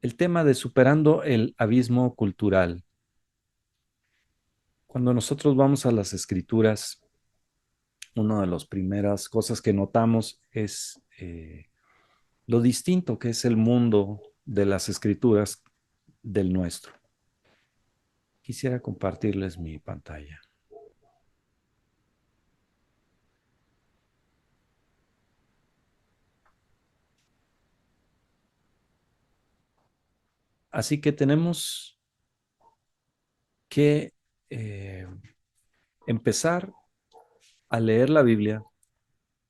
El tema de superando el abismo cultural. Cuando nosotros vamos a las escrituras, una de las primeras cosas que notamos es lo distinto que es el mundo de las escrituras del nuestro. Quisiera compartirles mi pantalla. Así que tenemos que eh, empezar a leer la Biblia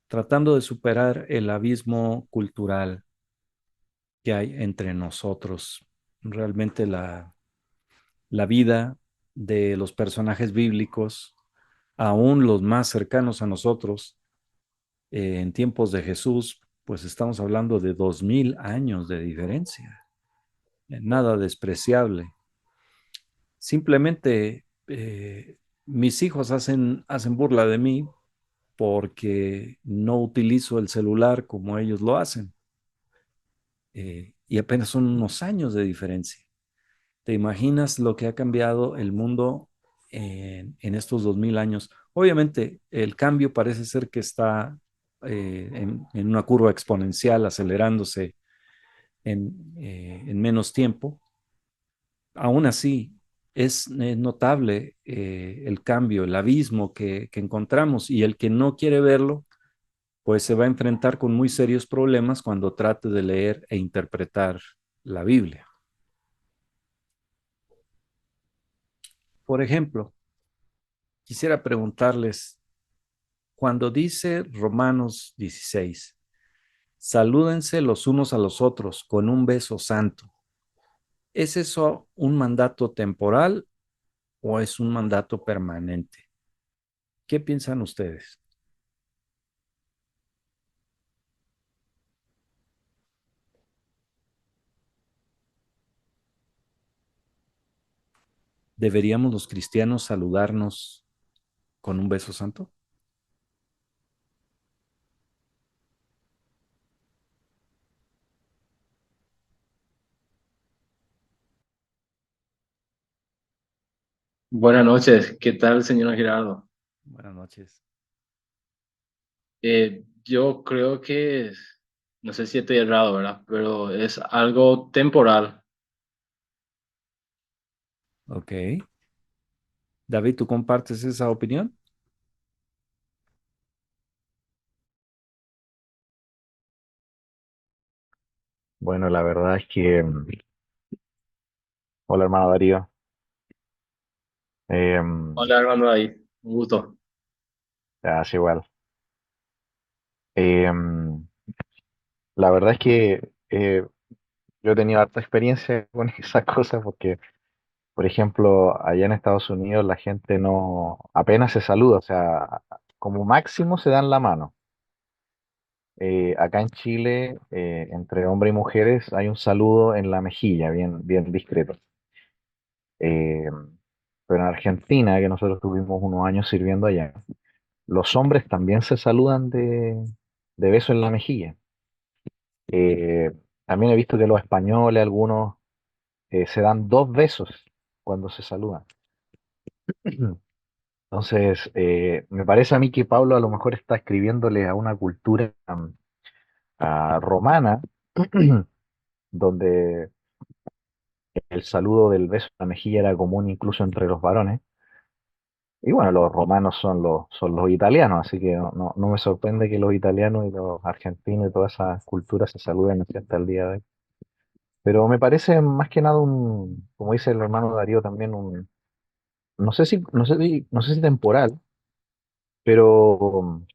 tratando de superar el abismo cultural que hay entre nosotros. Realmente la vida de los personajes bíblicos, aún los más cercanos a nosotros, en tiempos de Jesús, pues estamos hablando de 2000 años de diferencia, nada despreciable. Simplemente mis hijos hacen burla de mí porque no utilizo el celular como ellos lo hacen, y apenas son unos años de diferencia. ¿Te imaginas lo que ha cambiado el mundo en estos 2000 años? Obviamente, el cambio parece ser que está en una curva exponencial, acelerándose en menos tiempo. Aún así, es notable el cambio, el abismo que encontramos, y el que no quiere verlo, pues se va a enfrentar con muy serios problemas cuando trate de leer e interpretar la Biblia. Por ejemplo, quisiera preguntarles, cuando dice Romanos 16, salúdense los unos a los otros con un beso santo, ¿es eso un mandato temporal o es un mandato permanente? ¿Qué piensan ustedes? ¿Deberíamos los cristianos saludarnos con un beso santo? Buenas noches, ¿qué tal, señor Gerardo? Buenas noches. Yo creo que, no sé si estoy errado, ¿verdad? Pero es algo temporal. Ok. David, ¿tú compartes esa opinión? Bueno, la verdad es que, hola hermano Darío. Em, Hola, hermano, ahí, un gusto. es igual. Em, la verdad es que yo he tenido harta experiencia con esas cosas porque, por ejemplo, allá en Estados Unidos la gente no apenas se saluda, o sea, como máximo se dan la mano. Acá en Chile, entre hombres y mujeres, hay un saludo en la mejilla, bien, bien discreto. Em, pero en Argentina, que nosotros tuvimos unos años sirviendo allá, los hombres también se saludan de beso en la mejilla. Eh, También he visto que los españoles, algunos, se dan dos besos cuando se saludan. Entonces, me parece a mí que Pablo a lo mejor está escribiéndole a una cultura romana, donde el saludo del beso en la mejilla era común incluso entre los varones. Y bueno, los romanos son los italianos, así que no me sorprende que los italianos y los argentinos y todas esas culturas se saluden así hasta el día de hoy. Pero me parece más que nada como dice el hermano Darío también, no sé si temporal, pero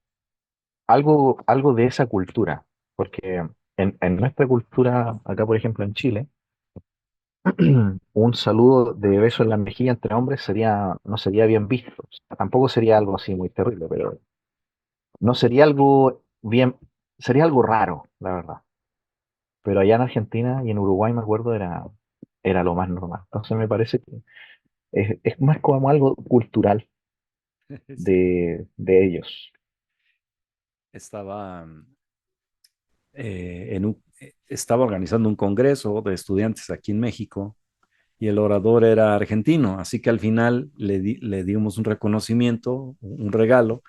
algo de esa cultura. Porque en nuestra cultura, acá por ejemplo en Chile, un saludo de beso en la mejilla entre hombres no sería bien visto. O sea, tampoco sería algo así muy terrible, pero no sería algo bien, sería algo raro, la verdad. Pero allá en Argentina y en Uruguay, me acuerdo, era lo más normal. Entonces me parece que es más como algo cultural Sí. de ellos. Estaba estaba organizando un congreso de estudiantes aquí en México y el orador era argentino, así que al final le dimos un reconocimiento, un regalo,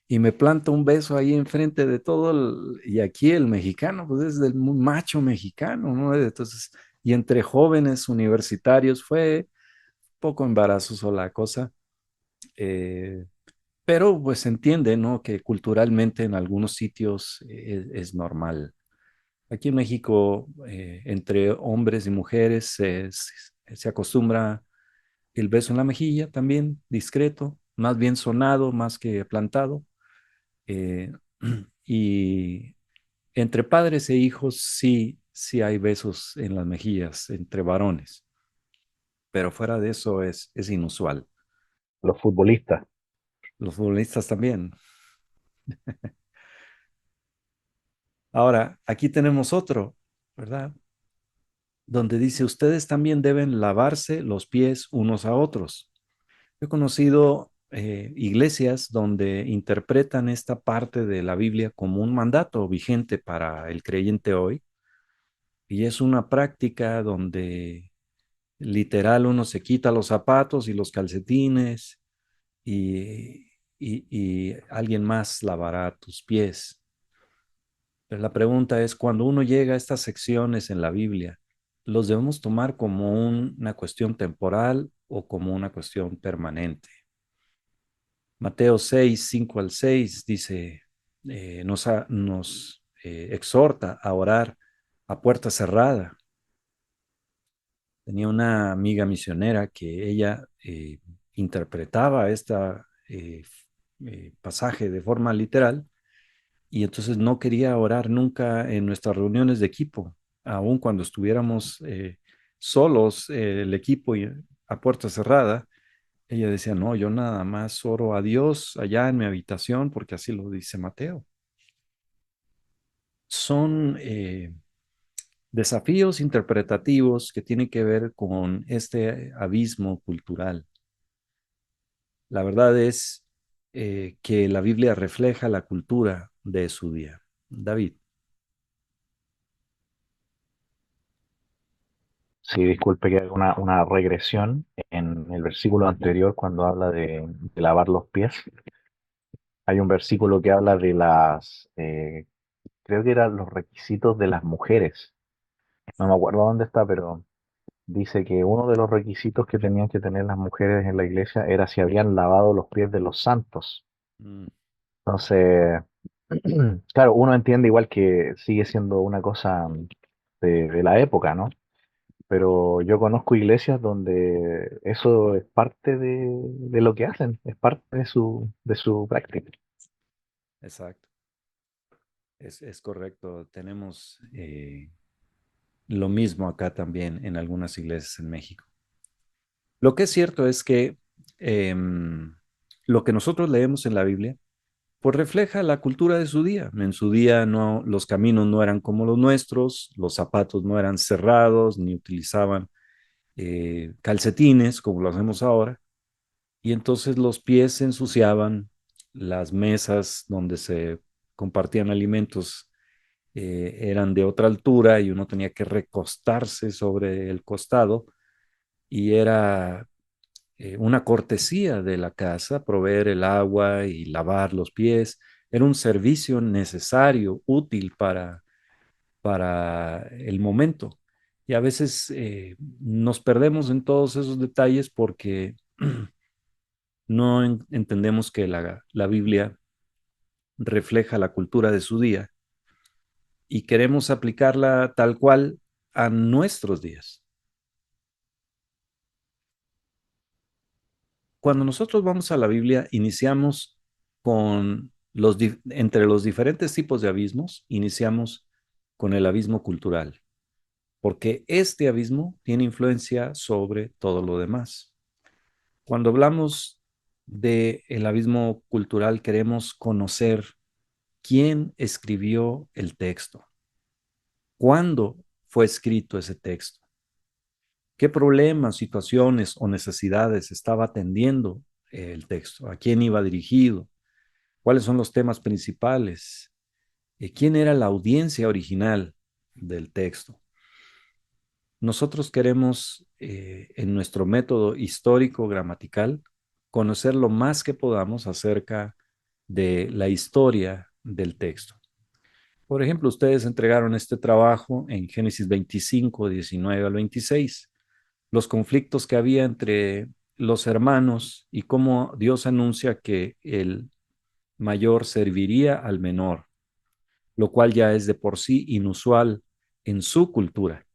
y me planta un beso ahí enfrente de todo y aquí el mexicano, pues es del muy macho mexicano, ¿no? Entonces, y entre jóvenes universitarios fue poco embarazoso la cosa, eh, pero pues se entiende, ¿no? Que culturalmente en algunos sitios es normal. Aquí en México, entre hombres y mujeres se acostumbra el beso en la mejilla también, discreto, más bien sonado, más que plantado. eh, y entre padres e hijos sí, sí hay besos en las mejillas entre varones, pero fuera de eso es inusual. Los futbolistas. Los futbolistas también. Ahora, aquí tenemos otro, ¿verdad? Donde dice, ustedes también deben lavarse los pies unos a otros. He conocido iglesias donde interpretan esta parte de la Biblia como un mandato vigente para el creyente hoy, y es una práctica donde literal uno se quita los zapatos y los calcetines y alguien más lavará tus pies. Pero la pregunta es, cuando uno llega a estas secciones en la Biblia, ¿los debemos tomar como una cuestión temporal o como una cuestión permanente? Mateo 6 5 al 6 dice, nos exhorta a orar a puerta cerrada. Tenía una amiga misionera que ella interpretaba este pasaje de forma literal y entonces no quería orar nunca en nuestras reuniones de equipo, aun cuando estuviéramos solos, el equipo a puerta cerrada. Ella decía, no, yo nada más oro a Dios allá en mi habitación porque así lo dice Mateo. Son desafíos interpretativos que tienen que ver con este abismo cultural. La verdad es que la Biblia refleja la cultura de su día. David. Sí, disculpe que haga una regresión en el versículo anterior cuando habla de lavar los pies. Hay un versículo que habla de creo que eran los requisitos de las mujeres. No me acuerdo dónde está, pero dice que uno de los requisitos que tenían que tener las mujeres en la iglesia era si habían lavado los pies de los santos. Mm, Entonces, claro, uno entiende igual que sigue siendo una cosa de la época, ¿no? Pero yo conozco iglesias donde eso es parte de lo que hacen, es parte de su práctica. exacto. Es correcto. Tenemos lo mismo acá también en algunas iglesias en México. Lo que es cierto es que lo que nosotros leemos en la Biblia, pues refleja la cultura de su día. En su día no, los caminos no eran como los nuestros, los zapatos no eran cerrados, ni utilizaban calcetines como lo hacemos ahora, y entonces los pies se ensuciaban, las mesas donde se compartían alimentos eran de otra altura y uno tenía que recostarse sobre el costado y era una cortesía de la casa proveer el agua y lavar los pies. Era un servicio necesario, útil para el momento. Y a veces nos perdemos en todos esos detalles porque no entendemos que la Biblia refleja la cultura de su día y queremos aplicarla tal cual a nuestros días. Cuando nosotros vamos a la Biblia, iniciamos con entre los diferentes tipos de abismos, iniciamos con el abismo cultural, porque este abismo tiene influencia sobre todo lo demás. Cuando hablamos de el abismo cultural, queremos conocer quién escribió el texto, cuándo fue escrito ese texto, qué problemas, situaciones o necesidades estaba atendiendo el texto, a quién iba dirigido, cuáles son los temas principales, quién era la audiencia original. del texto. Nosotros queremos, en nuestro método histórico gramatical, conocer lo más que podamos acerca de la historia del texto. Por ejemplo, ustedes entregaron este trabajo en Génesis 25, 19 al 26, los conflictos que había entre los hermanos y cómo Dios anuncia que el mayor serviría al menor, lo cual ya es de por sí inusual en su cultura.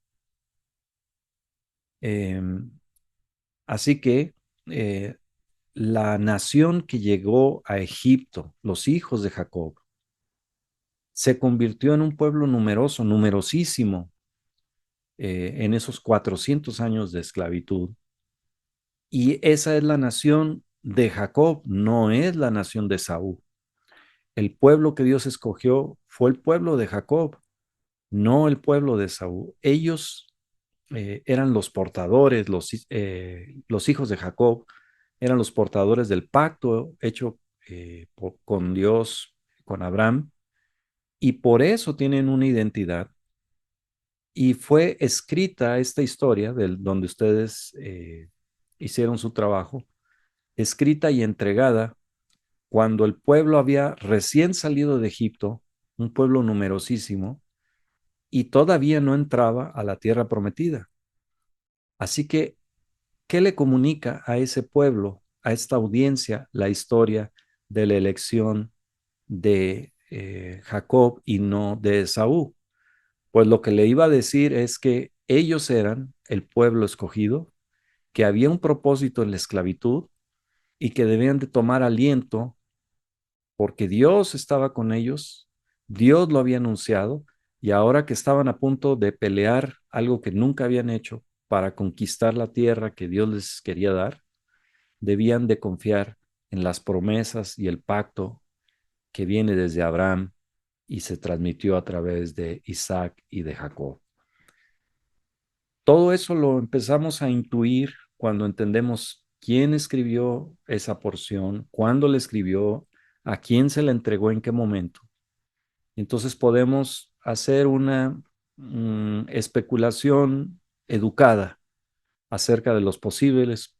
Eh, Así que eh, la nación que llegó a Egipto, los hijos de Jacob, se convirtió en un pueblo numeroso, numerosísimo, en esos 400 años de esclavitud. Y esa es la nación de Jacob, no es la nación de Saúl. El pueblo que Dios escogió fue el pueblo de Jacob, no el pueblo de Saúl. Ellos eran los portadores, los hijos de Jacob, eran los portadores del pacto hecho con Dios, con Abraham, y por eso tienen una identidad. Y fue escrita esta historia donde ustedes hicieron su trabajo, escrita y entregada cuando el pueblo había recién salido de Egipto, un pueblo numerosísimo, y todavía no entraba a la tierra prometida. Así que, ¿qué le comunica a ese pueblo, a esta audiencia, la historia de la elección de Jacob y no de Esaú? Pues lo que le iba a decir es que ellos eran el pueblo escogido, que había un propósito en la esclavitud y que debían de tomar aliento porque Dios estaba con ellos, Dios lo había anunciado, y ahora que estaban a punto de pelear algo que nunca habían hecho para conquistar la tierra que Dios les quería dar, debían de confiar en las promesas y el pacto que viene desde Abraham y se transmitió a través de Isaac y de Jacob. Todo eso lo empezamos a intuir cuando entendemos quién escribió esa porción, cuándo la escribió, a quién se la entregó, en qué momento. Entonces podemos hacer una especulación educada acerca de los posibles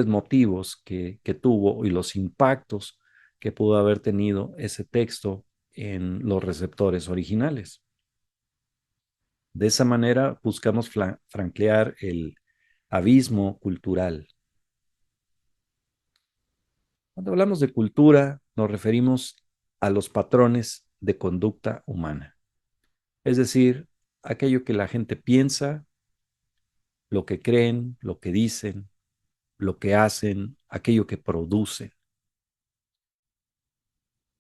motivos que tuvo y los impactos que pudo haber tenido ese texto en los receptores originales. De esa manera buscamos franquear el abismo cultural. Cuando hablamos de cultura, nos referimos a los patrones de conducta humana, es decir, aquello que la gente piensa, lo que creen, lo que dicen, lo que hacen, aquello que producen.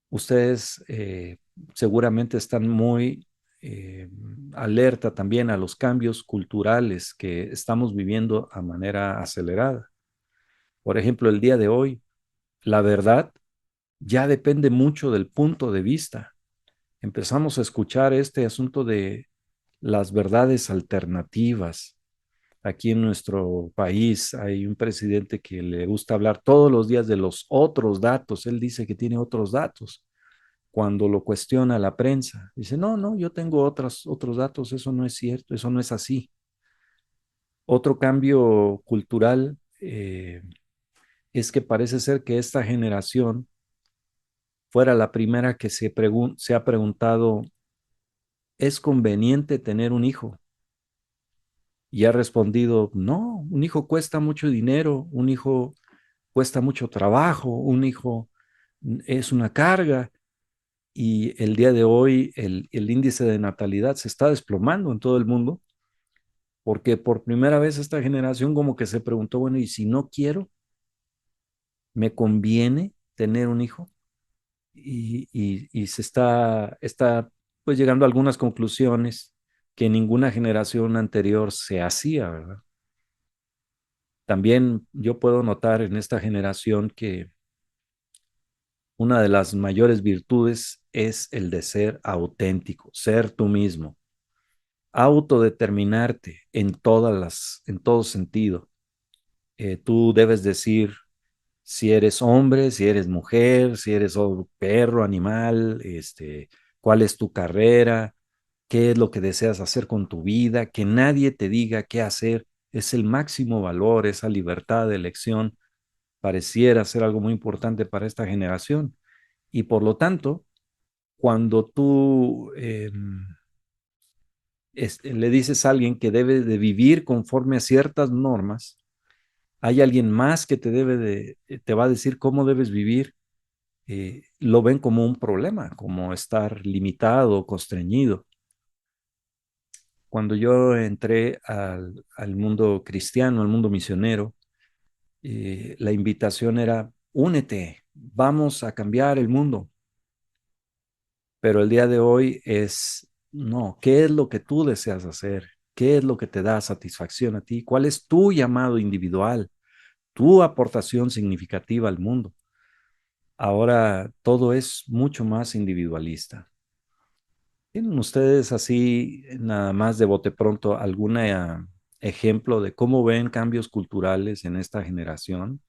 Ustedes seguramente están muy alerta también a los cambios culturales que estamos viviendo a manera acelerada. Por ejemplo, el día de hoy, la verdad ya depende mucho del punto de vista. Empezamos a escuchar este asunto de las verdades alternativas. Aquí en nuestro país hay un presidente que le gusta hablar todos los días de los otros datos. Él dice que tiene otros datos. Cuando lo cuestiona la prensa, dice, no, no, yo tengo otros datos, eso no es cierto, eso no es así. Otro cambio cultural es que parece ser que esta generación fuera la primera que se ha preguntado, ¿es conveniente tener un hijo? Y ha respondido, no, un hijo cuesta mucho dinero, un hijo cuesta mucho trabajo, un hijo es una carga. Y el día de hoy el índice de natalidad se está desplomando en todo el mundo, porque por primera vez esta generación como que se preguntó, bueno, ¿y si no quiero, me conviene tener un hijo? Y se está pues llegando a algunas conclusiones que ninguna generación anterior se hacía, ¿verdad? También yo puedo notar en esta generación que una de las mayores virtudes es el de ser auténtico, ser tú mismo, autodeterminarte en todo sentido. Tú debes decir si eres hombre, si eres mujer, si eres perro, animal, cuál es tu carrera, qué es lo que deseas hacer con tu vida, que nadie te diga qué hacer, es el máximo valor, esa libertad de elección pareciera ser algo muy importante para esta generación. Y por lo tanto, cuando tú le dices a alguien que debe de vivir conforme a ciertas normas, hay alguien más que te va a decir cómo debes vivir, lo ven como un problema, como estar limitado, constreñido. Cuando yo entré al mundo cristiano, al mundo misionero, la invitación era, únete, vamos a cambiar el mundo. Pero el día de hoy es, no, ¿qué es lo que tú deseas hacer? ¿Qué es lo que te da satisfacción a ti? ¿Cuál es tu llamado individual, tu aportación significativa al mundo? Ahora todo es mucho más individualista. ¿Tienen ustedes así, nada más de bote pronto, algún ejemplo de cómo ven cambios culturales en esta generación?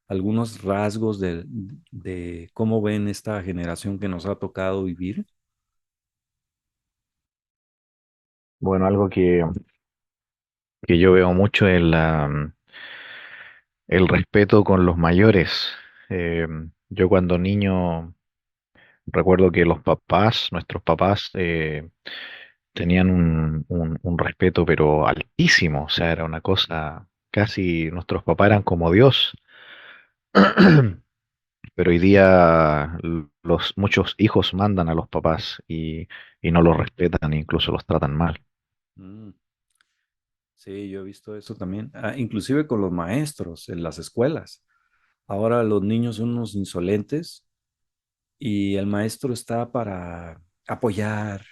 ¿Algunos rasgos de cómo ven esta generación que nos ha tocado vivir? Bueno, algo que yo veo mucho es el respeto con los mayores. Yo cuando niño recuerdo que los papás, nuestros papás, tenían un respeto pero altísimo, o sea, era una cosa, casi nuestros papás eran como Dios. Pero hoy día los muchos hijos mandan a los papás y no los respetan, incluso los tratan mal. Mm, sí, yo he visto eso también, inclusive con los maestros en las escuelas. Ahora los niños son unos insolentes y el maestro está para apoyar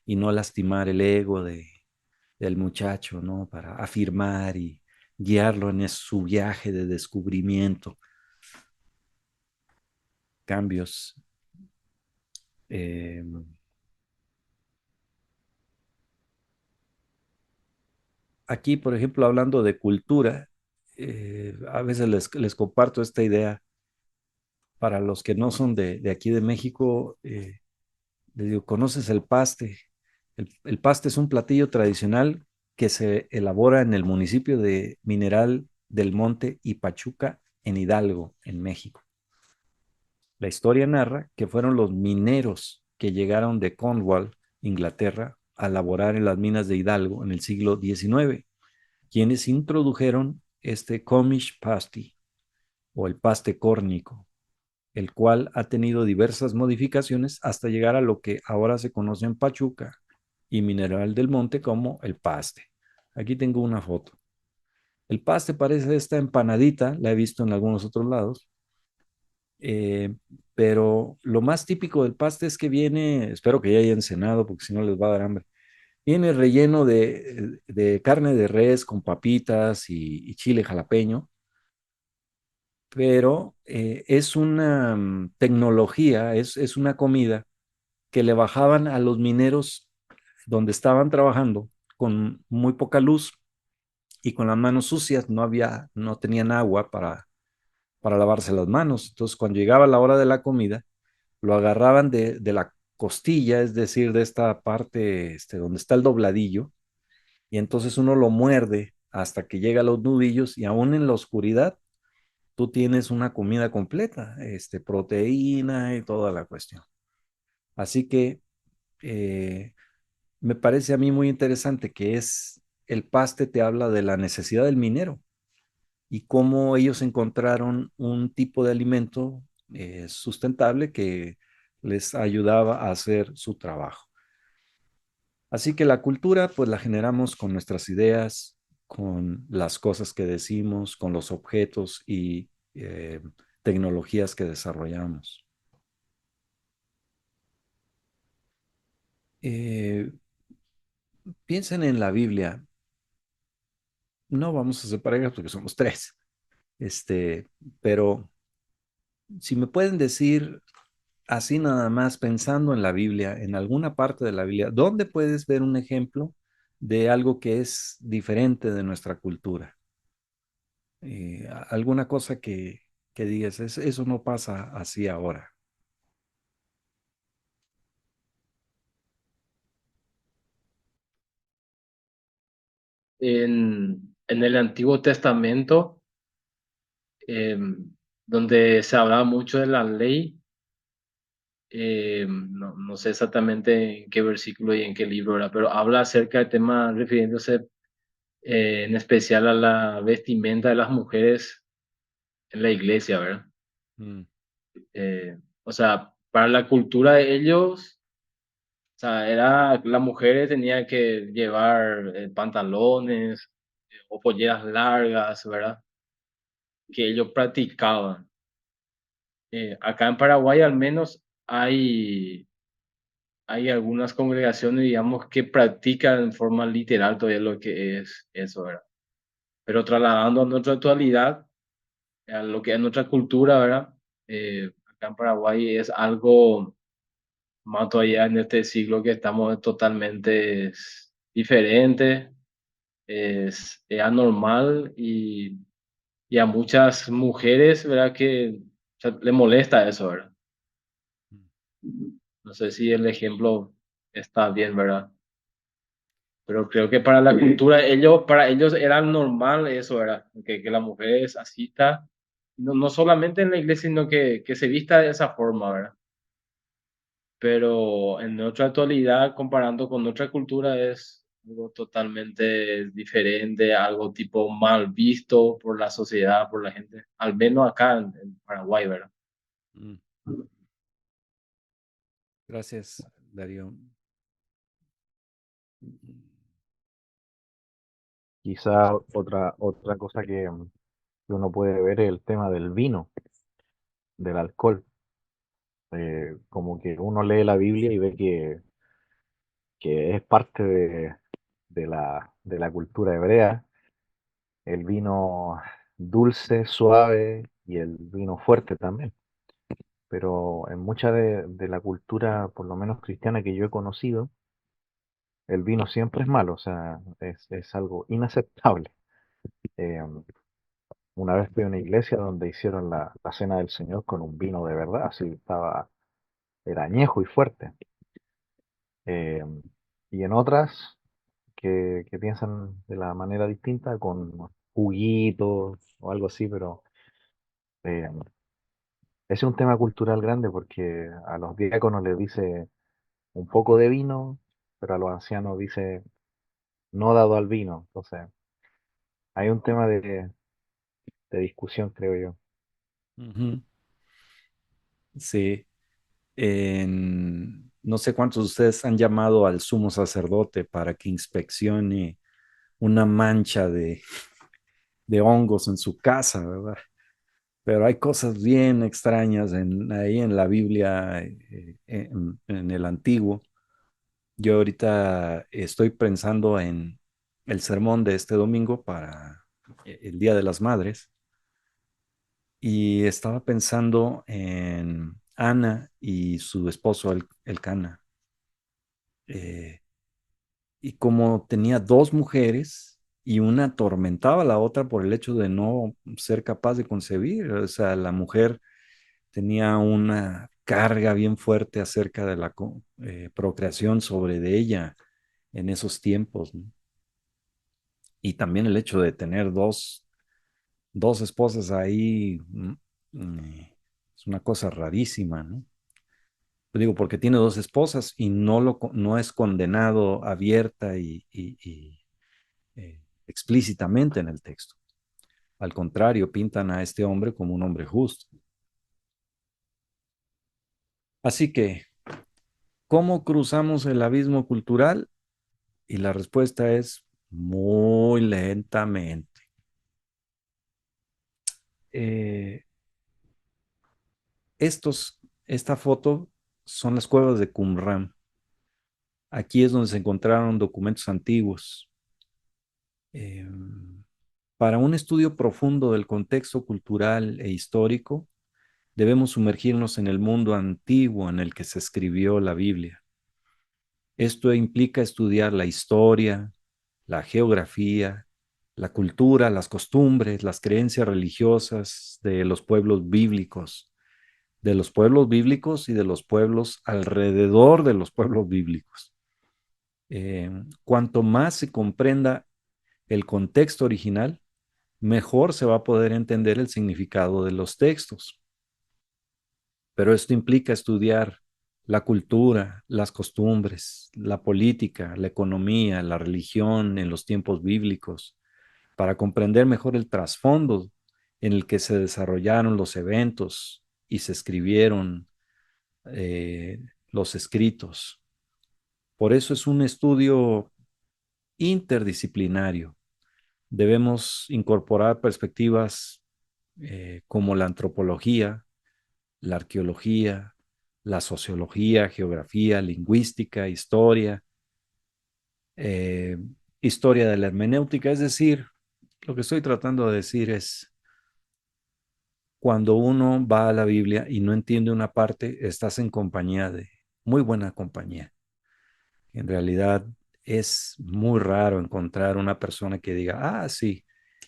y no lastimar el ego del muchacho, ¿no? Para afirmar y guiarlo en su viaje de descubrimiento, cambios. Eh, Aquí, por ejemplo, hablando de cultura, a veces les comparto esta idea para los que no son de aquí de México. Les digo, ¿conoces el paste? El paste es un platillo tradicional que se elabora en el municipio de Mineral del Monte y Pachuca, en Hidalgo, en México. La historia narra que fueron los mineros que llegaron de Cornwall, Inglaterra, a laborar en las minas de Hidalgo en el siglo XIX, quienes introdujeron este Cornish pasty o el paste córnico, el cual ha tenido diversas modificaciones hasta llegar a lo que ahora se conoce en Pachuca y Mineral del Monte como el paste. Aquí tengo una foto. El paste parece esta empanadita, la he visto en algunos otros lados, eh, pero lo más típico del paste es que viene, espero que ya hayan cenado porque si no les va a dar hambre, viene relleno de carne de res con papitas y chile jalapeño, pero es una tecnología, es una comida que le bajaban a los mineros donde estaban trabajando con muy poca luz y con las manos sucias, no tenían agua para lavarse las manos. Entonces, cuando llegaba la hora de la comida, lo agarraban de la costilla, es decir, de esta parte donde está el dobladillo, y entonces uno lo muerde hasta que llega a los nudillos y aún en la oscuridad tú tienes una comida completa, proteína y toda la cuestión. Así que eh, me parece a mí muy interesante que el paste te habla de la necesidad del minero y cómo ellos encontraron un tipo de alimento sustentable que les ayudaba a hacer su trabajo. Así que la cultura, pues la generamos con nuestras ideas, con las cosas que decimos, con los objetos y tecnologías que desarrollamos. Eh, Piensen en la Biblia. No vamos a hacer parejas porque somos tres. Este, pero si me pueden decir así nada más pensando en la Biblia, en alguna parte de la Biblia, ¿dónde puedes ver un ejemplo de algo que es diferente de nuestra cultura? Alguna cosa que digas, eso no pasa así ahora. en el Antiguo Testamento, eh, donde se hablaba mucho de la ley. No sé exactamente en qué versículo y en qué libro era, pero habla acerca del tema refiriéndose en especial a la vestimenta de las mujeres en la iglesia, ¿verdad? Mm, O sea, para la cultura de ellos, o sea, las mujeres tenían que llevar pantalones o polleras largas, ¿verdad? Que ellos practicaban. Acá en Paraguay al menos hay algunas congregaciones, digamos, que practican en forma literal todavía lo que es eso, ¿verdad? Pero trasladando a nuestra actualidad, a lo que es nuestra cultura, ¿verdad? Acá en Paraguay es algo más todavía en este siglo que estamos totalmente diferente, es anormal y a muchas mujeres, ¿verdad? Que o sea, le molesta eso, ¿verdad? mm. No sé si el ejemplo está bien, ¿verdad? Pero creo que para la cultura, para ellos era normal eso, ¿verdad? Que la mujer asista, no solamente en la iglesia, sino que se vista de esa forma, ¿verdad? Pero en nuestra actualidad, comparando con nuestra cultura, es algo totalmente diferente, algo tipo mal visto por la sociedad, por la gente, al menos acá en Paraguay, ¿verdad? Mm. Gracias, Darío. Quizá otra cosa que uno puede ver es el tema del vino, del alcohol. Como que uno lee la Biblia y ve que es parte de la cultura hebrea, el vino dulce, suave y el vino fuerte también. Pero en mucha de la cultura, por lo menos cristiana que yo he conocido, el vino siempre es malo, o sea, es algo inaceptable. Eh, una vez fui a una iglesia donde hicieron la cena del Señor con un vino de verdad, así estaba, era añejo y fuerte. Eh, y en otras que piensan de la manera distinta, con juguitos o algo así, pero eh, ese es un tema cultural grande porque a los diáconos les dice un poco de vino, pero a los ancianos dice no dado al vino. Entonces, hay un tema de discusión, creo yo. Ujú. Sí. No sé cuántos de ustedes han llamado al sumo sacerdote para que inspeccione una mancha de hongos en su casa, ¿verdad? Pero hay cosas bien extrañas ahí en la Biblia, en el Antiguo. Yo ahorita estoy pensando en el sermón de este domingo para el Día de las Madres y estaba pensando en Ana y su esposo Elcana. Eh, y como tenía dos mujeres y una atormentaba a la otra por el hecho de no ser capaz de concebir, o sea, la mujer tenía una carga bien fuerte acerca de la procreación sobre de ella en esos tiempos, ¿no? Y también el hecho de tener dos esposas ahí es una cosa rarísima, ¿no? Digo, porque tiene dos esposas y no es condenado abierta explícitamente en el texto. Al contrario, pintan a este hombre como un hombre justo. Así que, ¿cómo cruzamos el abismo cultural? Y la respuesta es muy lentamente. Eh, esta foto son las cuevas de Qumran. Aquí es donde se encontraron documentos antiguos. Eh, para un estudio profundo del contexto cultural e histórico, debemos sumergirnos en el mundo antiguo en el que se escribió la Biblia. Esto implica estudiar la historia, la geografía, la cultura, las costumbres, las creencias religiosas de los pueblos bíblicos y de los pueblos alrededor de los pueblos bíblicos. Cuanto más se comprenda el contexto original, mejor se va a poder entender el significado de los textos. Pero esto implica estudiar la cultura, las costumbres, la política, la economía, la religión en los tiempos bíblicos, para comprender mejor el trasfondo en el que se desarrollaron los eventos y se escribieron eh, los escritos. Por eso es un estudio interdisciplinario. Debemos incorporar perspectivas como la antropología, la arqueología, la sociología, geografía, lingüística, historia, eh, historia de la hermenéutica. Es decir, lo que estoy tratando de decir es, cuando uno va a la Biblia y no entiende una parte, estás en compañía de muy buena compañía. En realidad es muy raro encontrar una persona que diga, ah, sí,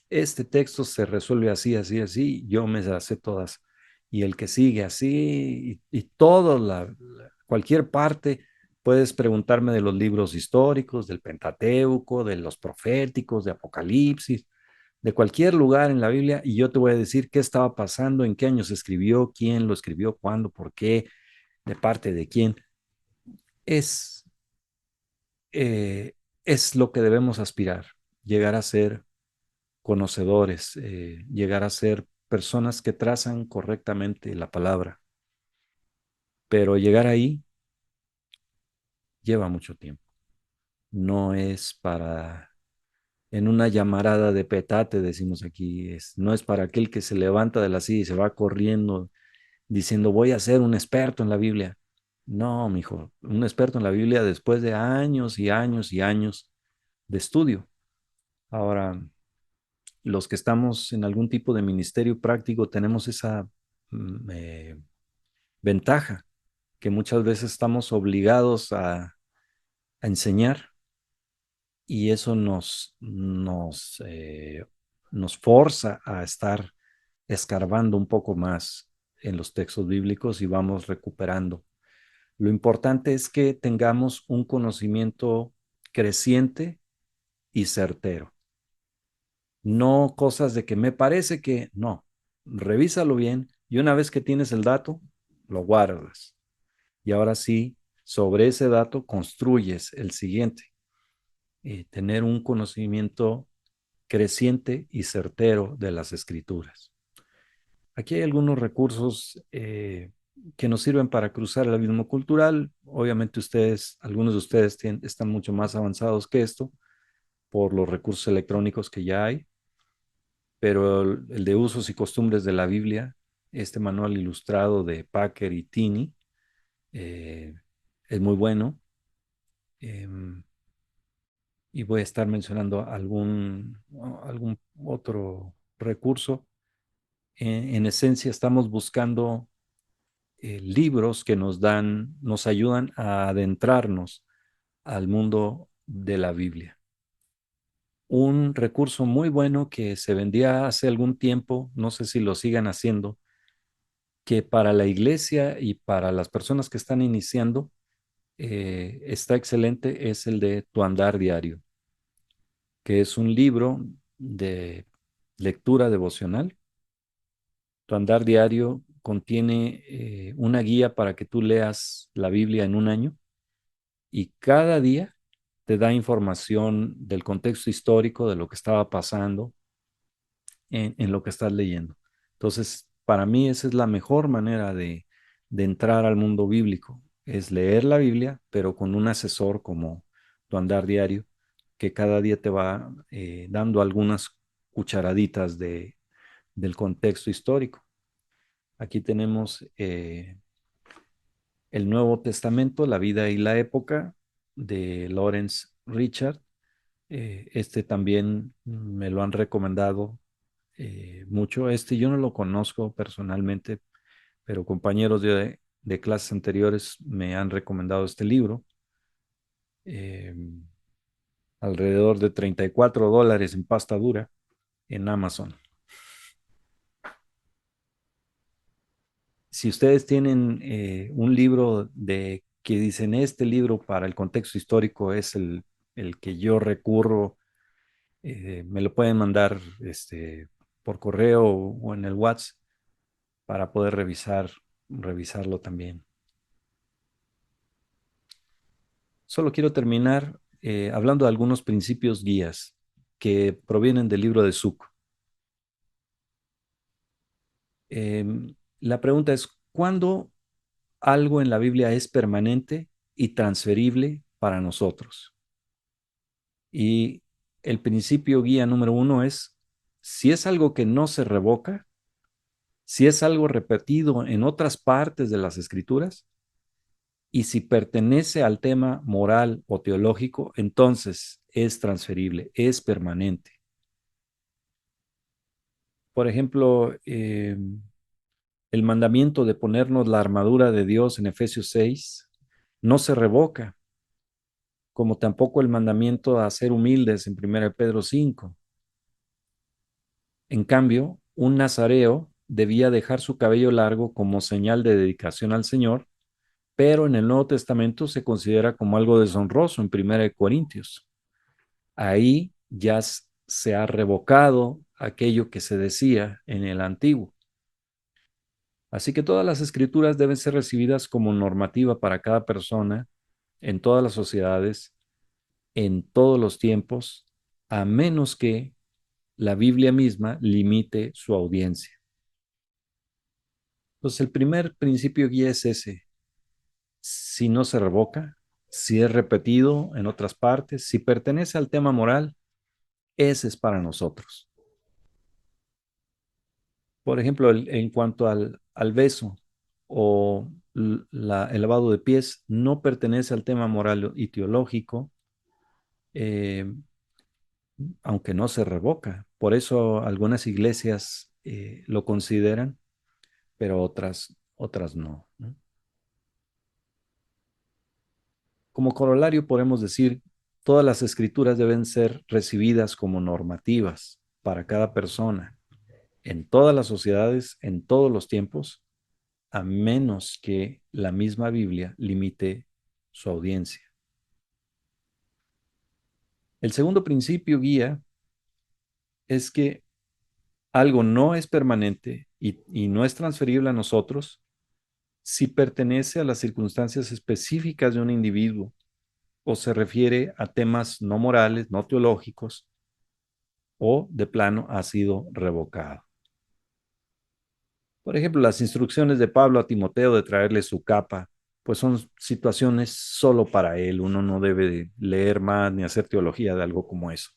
este texto se resuelve así, así, así, yo me las sé todas. Y el que sigue así, y todo, cualquier parte, puedes preguntarme de los libros históricos, del Pentateuco, de los proféticos, de Apocalipsis, de cualquier lugar en la Biblia, y yo te voy a decir qué estaba pasando, en qué año se escribió, quién lo escribió, cuándo, por qué, de parte de quién. Es, eh, es lo que debemos aspirar, llegar a ser conocedores, llegar a ser personas que trazan correctamente la palabra. Pero llegar ahí lleva mucho tiempo. No es para, en una llamarada de petate, decimos aquí, no es para aquel que se levanta de la silla y se va corriendo diciendo voy a ser un experto en la Biblia. No, mijo, un experto en la Biblia después de años y años y años de estudio. Ahora, los que estamos en algún tipo de ministerio práctico tenemos esa ventaja, que muchas veces estamos obligados a enseñar y eso nos forza a estar escarbando un poco más en los textos bíblicos y vamos recuperando. Lo importante es que tengamos un conocimiento creciente y certero. No cosas de que me parece que no. Revísalo bien y una vez que tienes el dato, lo guardas. Y ahora sí, sobre ese dato construyes el siguiente. Tener un conocimiento creciente y certero de las escrituras. Aquí hay algunos recursos que nos sirven para cruzar el abismo cultural. Obviamente ustedes, algunos de ustedes están mucho más avanzados que esto por los recursos electrónicos que ya hay, pero el de usos y costumbres de la Biblia, este manual ilustrado de Packer y Tini, eh, es muy bueno. Eh, y voy a estar mencionando algún otro recurso. En esencia, estamos buscando libros que nos ayudan a adentrarnos al mundo de la Biblia. Un recurso muy bueno que se vendía hace algún tiempo, no sé si lo sigan haciendo, que para la iglesia y para las personas que están iniciando está excelente, es el de Tu Andar Diario, que es un libro de lectura devocional. Tu Andar Diario contiene una guía para que tú leas la Biblia en un año y cada día te da información del contexto histórico, de lo que estaba pasando en lo que estás leyendo. Entonces, para mí esa es la mejor manera de entrar al mundo bíblico, es leer la Biblia, pero con un asesor como Tu Andar Diario, que cada día te va dando algunas cucharaditas del contexto histórico. Aquí tenemos el Nuevo Testamento, la vida y la época de Lawrence Richard. Este también me lo han recomendado mucho. Este yo no lo conozco personalmente, pero compañeros de clases anteriores me han recomendado este libro. Eh, alrededor de $34 en pasta dura en Amazon. Si ustedes tienen un libro de que dicen este libro para el contexto histórico es el que yo recurro Me lo pueden mandar por correo o en el WhatsApp para poder revisarlo también. Solo quiero terminar hablando de algunos principios guías que provienen del libro de Zuc. La pregunta es, ¿cuándo algo en la Biblia es permanente y transferible para nosotros? Y el principio guía número uno es, si es algo que no se revoca, si es algo repetido en otras partes de las escrituras, y si pertenece al tema moral o teológico, entonces es transferible, es permanente. Por ejemplo, el mandamiento de ponernos la armadura de Dios en Efesios 6 no se revoca, como tampoco el mandamiento a ser humildes en 1 Pedro 5. En cambio, un nazareo debía dejar su cabello largo como señal de dedicación al Señor, pero en el Nuevo Testamento se considera como algo deshonroso en 1 Corintios. Ahí ya se ha revocado aquello que se decía en el antiguo. Así que todas las escrituras deben ser recibidas como normativa para cada persona, en todas las sociedades, en todos los tiempos, a menos que la Biblia misma limite su audiencia. Entonces, el primer principio guía es ese. Si no se revoca, si es repetido en otras partes, si pertenece al tema moral, ese es para nosotros. Por ejemplo, en cuanto al beso o el lavado de pies, no pertenece al tema moral y teológico, eh, aunque no se revoca. Por eso algunas iglesias lo consideran, pero otras no, ¿no? Como corolario podemos decir, todas las escrituras deben ser recibidas como normativas para cada persona, en todas las sociedades, en todos los tiempos, a menos que la misma Biblia limite su audiencia. El segundo principio guía es que algo no es permanente y no es transferible a nosotros si pertenece a las circunstancias específicas de un individuo o se refiere a temas no morales, no teológicos, o de plano ha sido revocado. Por ejemplo, las instrucciones de Pablo a Timoteo de traerle su capa, pues son situaciones solo para él. Uno no debe de leer más ni hacer teología de algo como eso.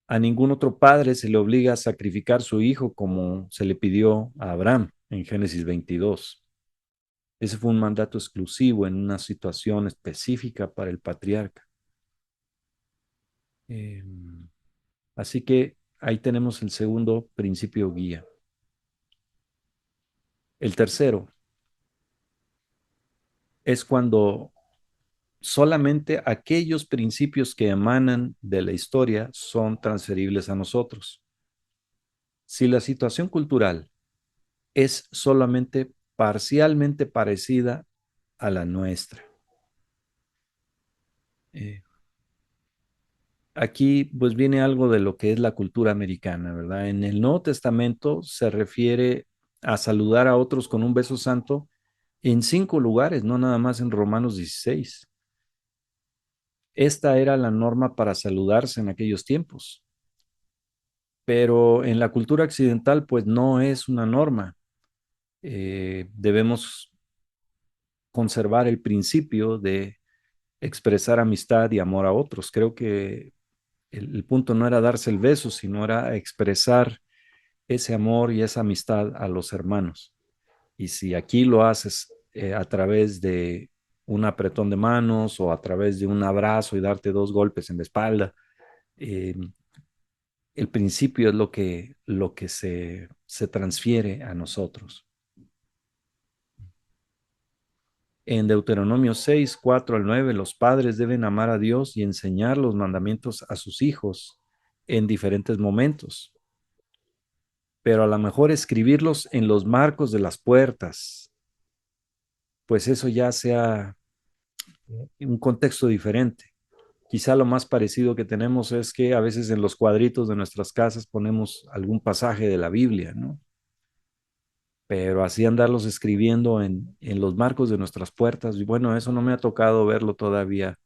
A ningún otro padre se le obliga a sacrificar su hijo como se le pidió a Abraham en Génesis 22. Ese fue un mandato exclusivo en una situación específica para el patriarca. Eh, Así que ahí tenemos el segundo principio guía. El tercero es cuando solamente aquellos principios que emanan de la historia son transferibles a nosotros. Si la situación cultural es solamente parcialmente parecida a la nuestra. Aquí pues viene algo de lo que es la cultura americana, ¿verdad? En el Nuevo Testamento se refiere a saludar a otros con un beso santo en 5 lugares, no nada más en Romanos 16. Esta era la norma para saludarse en aquellos tiempos, pero en la cultura occidental pues no es una norma. Debemos conservar el principio de expresar amistad y amor a otros. Creo que el punto no era darse el beso, sino era expresar ese amor y esa amistad a los hermanos. Y si aquí lo haces a través de un apretón de manos o a través de un abrazo y darte 2 golpes en la espalda, eh, el principio es lo que se transfiere a nosotros. En Deuteronomio 6, 4 al 9, los padres deben amar a Dios y enseñar los mandamientos a sus hijos en diferentes momentos, pero a lo mejor escribirlos en los marcos de las puertas, pues eso ya sea un contexto diferente. Quizá lo más parecido que tenemos es que a veces en los cuadritos de nuestras casas ponemos algún pasaje de la Biblia, ¿no? Pero así andarlos escribiendo en los marcos de nuestras puertas, y bueno, eso no me ha tocado verlo todavía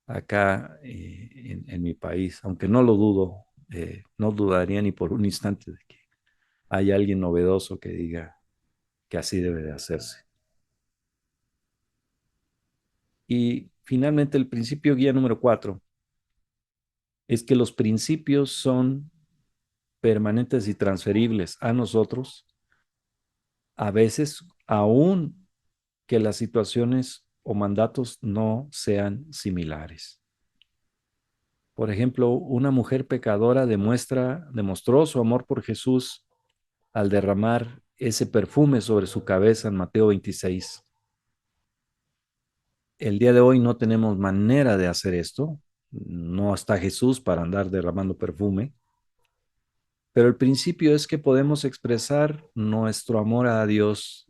acá en mi país, aunque no lo dudo, no dudaría ni por un instante de que hay alguien novedoso que diga que así debe de hacerse. Y finalmente el principio guía número 4 es que los principios son permanentes y transferibles a nosotros, a veces aún que las situaciones o mandatos no sean similares. Por ejemplo, una mujer pecadora demostró su amor por Jesús al derramar ese perfume sobre su cabeza en Mateo 26. El día de hoy no tenemos manera de hacer esto. No está Jesús para andar derramando perfume. Pero el principio es que podemos expresar nuestro amor a Dios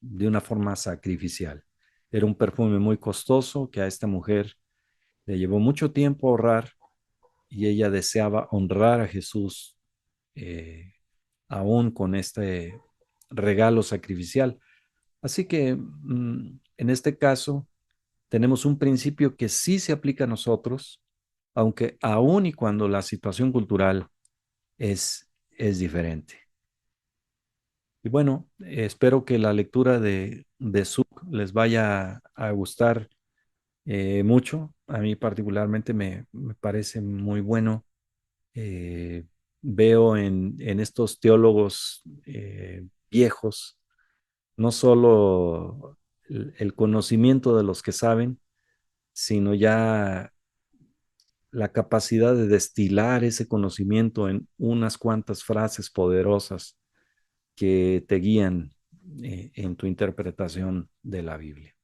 de una forma sacrificial. Era un perfume muy costoso que a esta mujer le llevó mucho tiempo ahorrar y ella deseaba honrar a Jesús eh, aún con este regalo sacrificial. Así que en este caso tenemos un principio que sí se aplica a nosotros, aunque aún y cuando la situación cultural es diferente. Y bueno, espero que la lectura de Zuc les vaya a gustar mucho. A mí particularmente me parece muy bueno. Eh, Veo en estos teólogos viejos no solo el conocimiento de los que saben, sino ya la capacidad de destilar ese conocimiento en unas cuantas frases poderosas que te guían en tu interpretación de la Biblia.